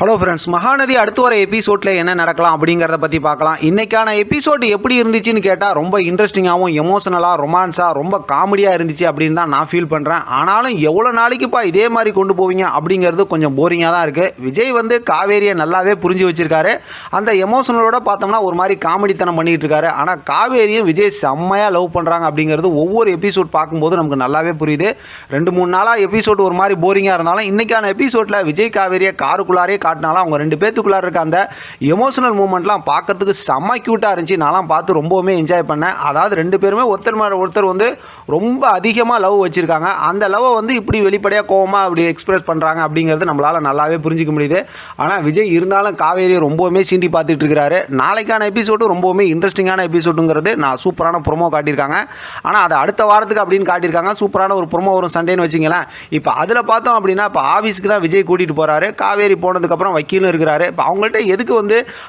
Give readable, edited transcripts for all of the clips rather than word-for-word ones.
Hello friends, Mahanadi அடுத்து வர எபிசோடில் என்ன நடக்கலாம் அப்படிங்கிறத பற்றி பார்க்கலாம். இன்றைக்கான எபிசோடு எப்படி இருந்துச்சுன்னு கேட்டால் ரொம்ப இன்ட்ரெஸ்டிங்காகவும் எமோஷனலாக ரொமான்ஸாக ரொம்ப காமெடியாக இருந்துச்சு அப்படின்னு தான் நான் ஃபீல் பண்ணுறேன். ஆனாலும் எவ்வளோ நாளைக்குப்பா இதே மாதிரி கொண்டு போவீங்க அப்படிங்கிறது கொஞ்சம் போரிங்காக தான் இருக்குது. விஜய் காவேரியை நல்லாவே புரிஞ்சு வச்சுருக்காரு. அந்த எமோஷனலோட பார்த்தோம்னா ஒரு மாதிரி காமெடித்தனம் பண்ணிகிட்டு இருக்காரு. ஆனால் காவேரியும் விஜய் செம்மையாக லவ் பண்ணுறாங்க அப்படிங்கிறது ஒவ்வொரு எபிசோட் பார்க்கும்போது நமக்கு நல்லாவே புரியுது. 2-3 நாளாக எபிசோட் ஒரு மாதிரி போரிங்காக இருந்தாலும் இன்றைக்கான எபிசோடில் விஜய் காவேரியை காருக்குள்ளாரே காட்டினாலும் அவங்க 2 பேத்துக்குள்ளார இருக்க அந்த எமோஷனல் மூமெண்ட்லாம் பார்க்கறதுக்கு செம்ம க்யூட்டாக இருந்துச்சு. நான்லாம் பார்த்து ரொம்பவுமே என்ஜாய் பண்ணேன். அதாவது 2 பேருமே ஒருத்தர் மேலே ஒருத்தர் ரொம்ப அதிகமாக லவ் வச்சுருக்காங்க. அந்த லவ்வை இப்படி வெளிப்படையாக கோவமாக அப்படி எக்ஸ்பிரஸ் பண்ணுறாங்க அப்படிங்கிறது நம்மளால் நல்லாவே புரிஞ்சிக்க முடியுது. ஆனால் விஜய் இருந்தாலும் காவேரியை ரொம்பவுமே சீண்டி பார்த்துட்டு இருக்கிறாரு. நாளைக்கான எபிசோடு ரொம்பவுமே இன்ட்ரெஸ்டிங்கான எபிசோடுங்கிறது நான் சூப்பரான ப்ரொமோ காட்டியிருக்காங்க. ஆனால் அது அடுத்த வாரத்துக்கு அப்படின்னு காட்டியிருக்காங்க. சூப்பரான ஒரு ப்ரொமோ வரும் சண்டேன்னு வச்சிங்களேன். இப்போ அதில் பார்த்தோம் அப்படின்னா இப்போ ஆஃபீஸுக்கு தான் விஜய் கூட்டிகிட்டு போகிறாரு. காவேரி போனதுக்கப்புறம் வக்கீலும் இருக்கிறாரு. இப்போ அவங்கள்ட்ட எதுக்கு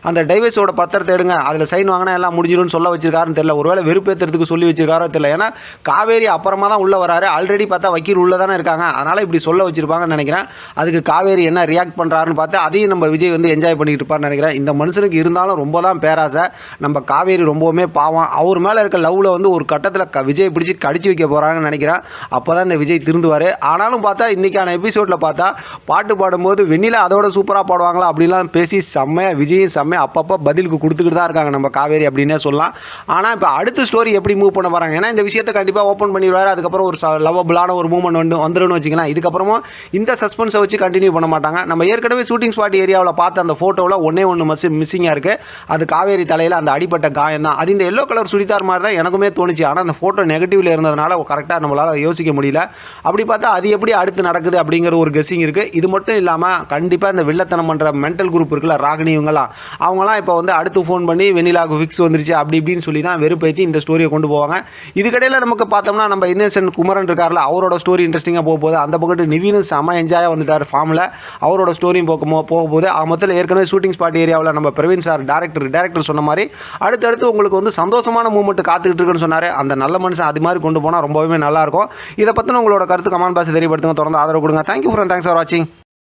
அந்த டைவர்ஸோட பத்திரத்தை எடுங்க, அதில் சைன் வாங்கினா எல்லாம் முடிஞ்சிடும்னு சொல்ல வச்சிருக்காருன்னு தெரியல. ஒருவேளை வெறுப்பேற்றுறதுக்கு சொல்லி வச்சிருக்காரோ தெரியல. ஏன்னா காவேரி அப்புறமா தான் உள்ளே வராரு. ஆல்ரெடி பார்த்தா வக்கீல் உள்ளே தானே இருக்காங்க. அதனால் இப்படி சொல்ல வச்சிருப்பாங்கன்னு நினைக்கிறேன். அதுக்கு காவேரி என்ன ரியாக்ட் பண்ணுறாருன்னு பார்த்து அதையும் நம்ம விஜய் என்ஜாய் பண்ணிட்டு இருப்பார்னு நினைக்கிறேன். இந்த மனுஷனுக்கு இருந்தாலும் ரொம்ப தான் பேராசை. நம்ம காவேரி ரொம்பவுமே பாவம். அவர் மேலே இருக்க லவ்வில் ஒரு கட்டத்தில் விஜய் பிடிச்சி கடிச்சு வைக்க போகிறாங்கன்னு நினைக்கிறேன். அப்போ தான் இந்த விஜய் திருந்துவார். ஆனாலும் பார்த்தா இன்றைக்கான எபிசோடில் பார்த்தா பாட்டு பாடும்போது வெண்ணிலா அதோட சூப்பராக பாடுவாங்களா அப்படிலாம் பேசி செம்மையாக விஜயும் செம்மையாக அப்பப்போ பதிலுக்கு கொடுத்துக்கிட்டு தான் இருக்காங்க நம்ம காவேரி அப்படின்னே சொல்லலாம். ஆனால் இப்போ அடுத்த ஸ்டோரி எப்படி மூவ் பண்ண போகிறாங்க, ஏன்னா இந்த விஷயத்தை கண்டிப்பாக ஓப்பன் பண்ணிடுவார். அதுக்கப்புறம் ஒரு லவ்வபிளான ஒரு மூவ்மெண்ட் வந்துடும் வச்சுக்கலாம். இதுக்கப்புறமும் இந்த சஸ்பென்ஸை வச்சு கண்டினியூ பண்ண மாட்டாங்க. நம்ம ஏற்கனவே ஷூட்டிங் ஸ்பாட் ஏரியாவில் பார்த்த அந்த ஃபோட்டோவில் ஒன்று மிஸ்ஸிங்காக இருக்குது. அது காவேரி தலையில் அந்த அடிப்பட்ட காயம் தான். அது இந்த எல்லோ கலர் சுடிதார் மாதிரி தான் எனக்குமே தோணுச்சு. ஆனால் அந்த ஃபோட்டோ நெகட்டிவில் இருந்ததுனால கரெக்டாக நம்மளால் யோசிக்க முடியல. அப்படி பார்த்தா அது எப்படி அடுத்து நடக்குது அப்படிங்கிற ஒரு கெஸ்ஸிங் இருக்குது. இது மட்டும் இல்லாமல் கண்டிப்பாக இந்த வில்லத்தனம் பண்ணுற மென்டல் குரூப் இருக்குல்ல, ராகினி அவங்களாம் இப்போ அடுத்து ஃபோன் பண்ணி வெண்ணிலாவுக்கு ஃபிக்ஸ் வந்துருச்சு அப்படி இப்படின்னு சொல்லி தான் வெறுப்பேற்றி இந்த ஸ்டோரியை கொண்டு போவாங்க. இதுக்கடையில் நமக்கு பார்த்தோம்னா நம்ம இன்னசென்ட் குமரன் இருக்கார்ல, அவரோட ஸ்டோரி இன்ட்ரெஸ்டிங்காக போகும்போது அந்த பக்கத்து நிவீனும் செம்ம என்ஜாயாக வந்துட்டார் ஃபார்மில். அவரோட ஸ்டோரியும் போகும்போது மொத்தத்தில் ஏற்கனவே ஷூட்டிங் ஸ்பாட் ஏரியாவில் நம்ம பிரவீன் சார் டேரக்டர் சொன்ன மாதிரி அடுத்தடுத்து உங்களுக்கு சந்தோஷமான மூமெண்ட் காத்துக்கிட்டு இருக்குன்னு சொன்னார். அந்த நல்ல மனுஷன் அது மாதிரி கொண்டு போனால் ரொம்பவே நல்லாயிருக்கும். இதை பற்றின உங்களோட கருத்து கமெண்ட் பாக்ஸ் தெரியப்படுத்துங்க. தொடர்ந்து ஆதரவு கொடுங்க. தேங்க்யூ ஃபார் வாட்சிங்.